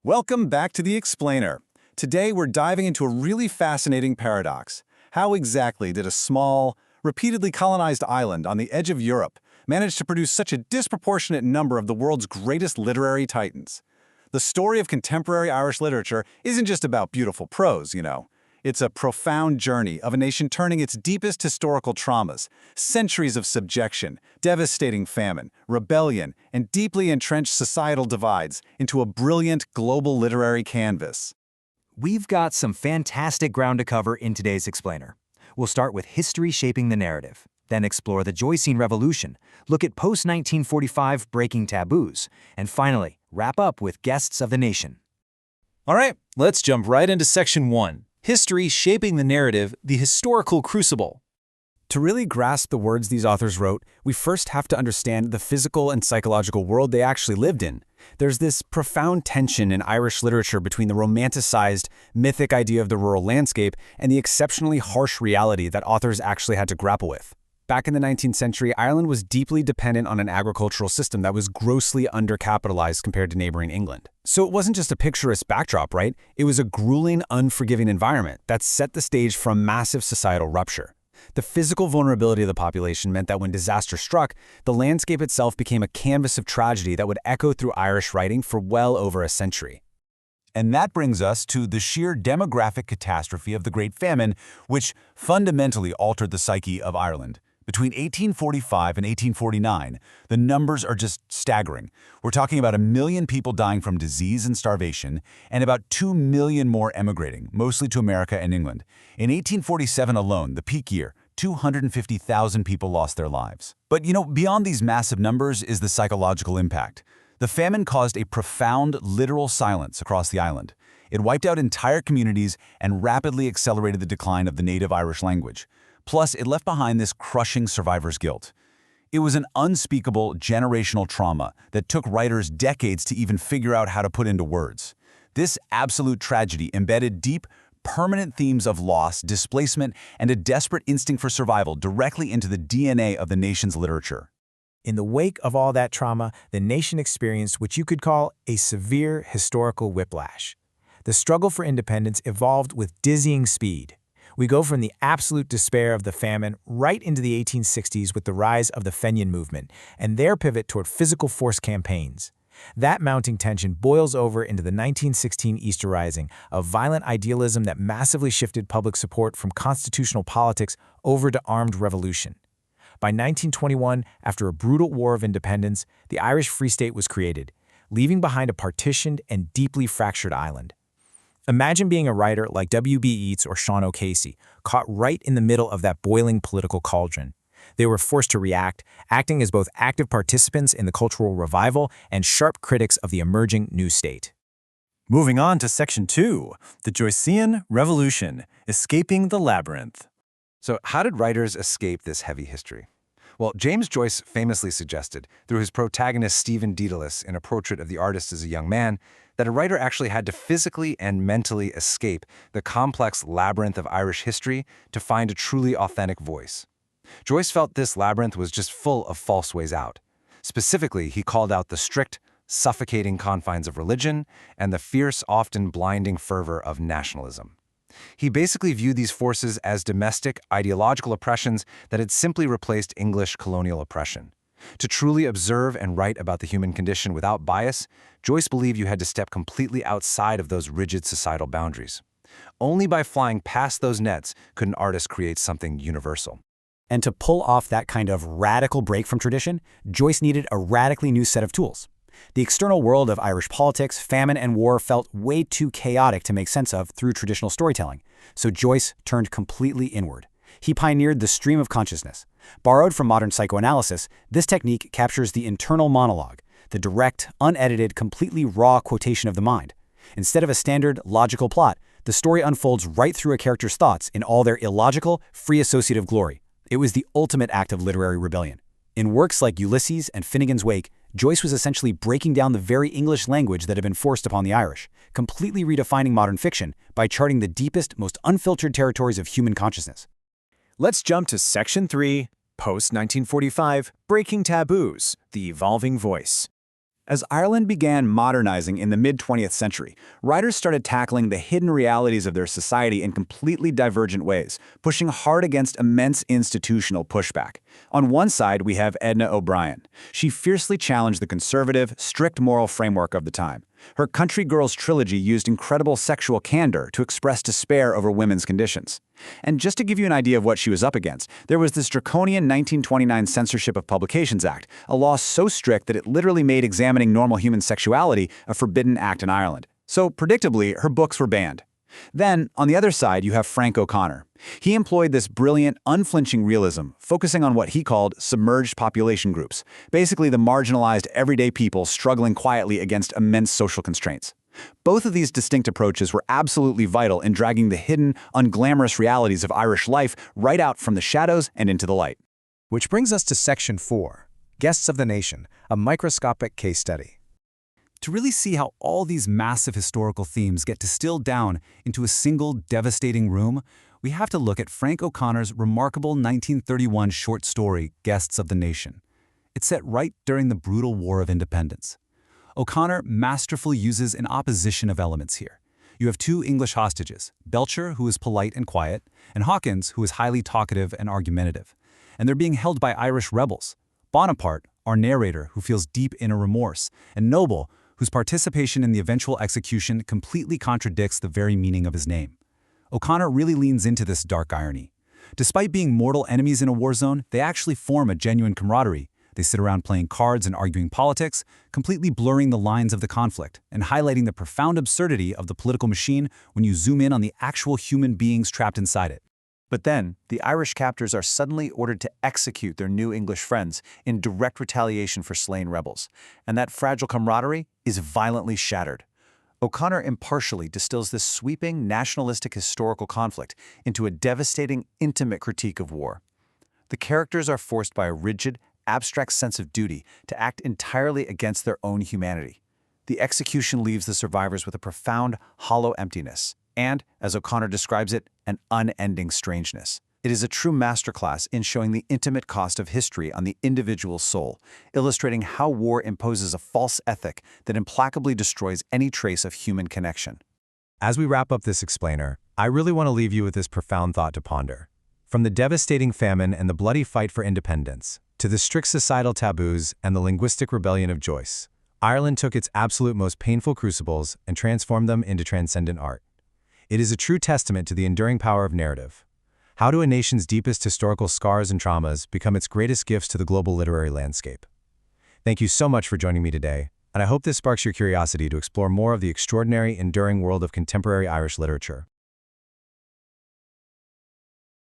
Welcome back to The Explainer. Today we're diving into a really fascinating paradox. How exactly did a small, repeatedly colonized island on the edge of Europe manage to produce such a disproportionate number of the world's greatest literary titans? The story of contemporary Irish literature isn't just about beautiful prose, you know. It's a profound journey of a nation turning its deepest historical traumas, centuries of subjection, devastating famine, rebellion, and deeply entrenched societal divides into a brilliant global literary canvas. We've got some fantastic ground to cover in today's Explainer. We'll start with history shaping the narrative, then explore the Joycean Revolution, look at post-1945 breaking taboos, and finally, wrap up with guests of the nation. All right, let's jump right into Section 1. History shaping the narrative, the historical crucible. To really grasp the words these authors wrote, we first have to understand the physical and psychological world they actually lived in. There's this profound tension in Irish literature between the romanticized, mythic idea of the rural landscape and the exceptionally harsh reality that authors actually had to grapple with. Back in the 19th century, Ireland was deeply dependent on an agricultural system that was grossly undercapitalized compared to neighboring England. So it wasn't just a picturesque backdrop, right? It was a grueling, unforgiving environment that set the stage for a massive societal rupture. The physical vulnerability of the population meant that when disaster struck, the landscape itself became a canvas of tragedy that would echo through Irish writing for well over a century. And that brings us to the sheer demographic catastrophe of the Great Famine, which fundamentally altered the psyche of Ireland. Between 1845 and 1849, the numbers are just staggering. We're talking about 1 million people dying from disease and starvation, and about 2 million more emigrating, mostly to America and England. In 1847 alone, the peak year, 250,000 people lost their lives. But beyond these massive numbers is the psychological impact. The famine caused a profound literal silence across the island. It wiped out entire communities and rapidly accelerated the decline of the native Irish language. Plus, it left behind this crushing survivor's guilt. It was an unspeakable generational trauma that took writers decades to even figure out how to put into words. This absolute tragedy embedded deep, permanent themes of loss, displacement, and a desperate instinct for survival directly into the DNA of the nation's literature. In the wake of all that trauma, the nation experienced what you could call a severe historical whiplash. The struggle for independence evolved with dizzying speed. We go from the absolute despair of the famine right into the 1860s with the rise of the Fenian movement and their pivot toward physical force campaigns. That mounting tension boils over into the 1916 Easter Rising, a violent idealism that massively shifted public support from constitutional politics over to armed revolution. By 1921, after a brutal war of independence, the Irish Free State was created, leaving behind a partitioned and deeply fractured island. Imagine being a writer like W.B. Yeats or Sean O'Casey, caught right in the middle of that boiling political cauldron. They were forced to react, acting as both active participants in the cultural revival and sharp critics of the emerging new state. Moving on to Section 2, the Joycean Revolution, Escaping the Labyrinth. So how did writers escape this heavy history? Well, James Joyce famously suggested, through his protagonist Stephen Dedalus in A Portrait of the Artist as a Young Man, that a writer actually had to physically and mentally escape the complex labyrinth of Irish history to find a truly authentic voice. Joyce felt this labyrinth was just full of false ways out. Specifically, he called out the strict, suffocating confines of religion and the fierce, often blinding fervor of nationalism. He basically viewed these forces as domestic, ideological oppressions that had simply replaced English colonial oppression. To truly observe and write about the human condition without bias, Joyce believed you had to step completely outside of those rigid societal boundaries. Only by flying past those nets could an artist create something universal. And to pull off that kind of radical break from tradition, Joyce needed a radically new set of tools. The external world of Irish politics, famine, and war felt way too chaotic to make sense of through traditional storytelling, so Joyce turned completely inward. He pioneered the stream of consciousness. Borrowed from modern psychoanalysis, this technique captures the internal monologue, the direct, unedited, completely raw quotation of the mind. Instead of a standard, logical plot, the story unfolds right through a character's thoughts in all their illogical, free associative glory. It was the ultimate act of literary rebellion. In works like Ulysses and Finnegan's Wake, Joyce was essentially breaking down the very English language that had been forced upon the Irish, completely redefining modern fiction by charting the deepest, most unfiltered territories of human consciousness. Let's jump to Section 3, Post-1945, Breaking Taboos, The Evolving Voice. As Ireland began modernizing in the mid-20th century, writers started tackling the hidden realities of their society in completely divergent ways, pushing hard against immense institutional pushback. On one side, we have Edna O'Brien. She fiercely challenged the conservative, strict moral framework of the time. Her Country Girls trilogy used incredible sexual candor to express despair over women's conditions. And just to give you an idea of what she was up against, there was this draconian 1929 Censorship of Publications Act, a law so strict that it literally made examining normal human sexuality a forbidden act in Ireland. So, predictably, her books were banned. Then, on the other side, you have Frank O'Connor. He employed this brilliant, unflinching realism, focusing on what he called submerged population groups, basically the marginalized everyday people struggling quietly against immense social constraints. Both of these distinct approaches were absolutely vital in dragging the hidden, unglamorous realities of Irish life right out from the shadows and into the light. Which brings us to Section 4, Guests of the Nation, a microscopic case study. To really see how all these massive historical themes get distilled down into a single devastating room, we have to look at Frank O'Connor's remarkable 1931 short story, Guests of the Nation. It's set right during the brutal War of Independence. O'Connor masterfully uses an opposition of elements here. You have two English hostages, Belcher, who is polite and quiet, and Hawkins, who is highly talkative and argumentative. And they're being held by Irish rebels. Bonaparte, our narrator, who feels deep inner remorse, and Noble, whose participation in the eventual execution completely contradicts the very meaning of his name. O'Connor really leans into this dark irony. Despite being mortal enemies in a war zone, they actually form a genuine camaraderie. They sit around playing cards and arguing politics, completely blurring the lines of the conflict and highlighting the profound absurdity of the political machine when you zoom in on the actual human beings trapped inside it. But then, the Irish captors are suddenly ordered to execute their new English friends in direct retaliation for slain rebels, and that fragile camaraderie is violently shattered. O'Connor impartially distills this sweeping, nationalistic historical conflict into a devastating, intimate critique of war. The characters are forced by a rigid, abstract sense of duty to act entirely against their own humanity. The execution leaves the survivors with a profound, hollow emptiness, and, as O'Connor describes it, an unending strangeness. It is a true masterclass in showing the intimate cost of history on the individual soul, illustrating how war imposes a false ethic that implacably destroys any trace of human connection. As we wrap up this explainer, I really want to leave you with this profound thought to ponder. From the devastating famine and the bloody fight for independence, to the strict societal taboos and the linguistic rebellion of Joyce, Ireland took its absolute most painful crucibles and transformed them into transcendent art. It is a true testament to the enduring power of narrative. How do a nation's deepest historical scars and traumas become its greatest gifts to the global literary landscape? Thank you so much for joining me today, and I hope this sparks your curiosity to explore more of the extraordinary, enduring world of contemporary Irish literature.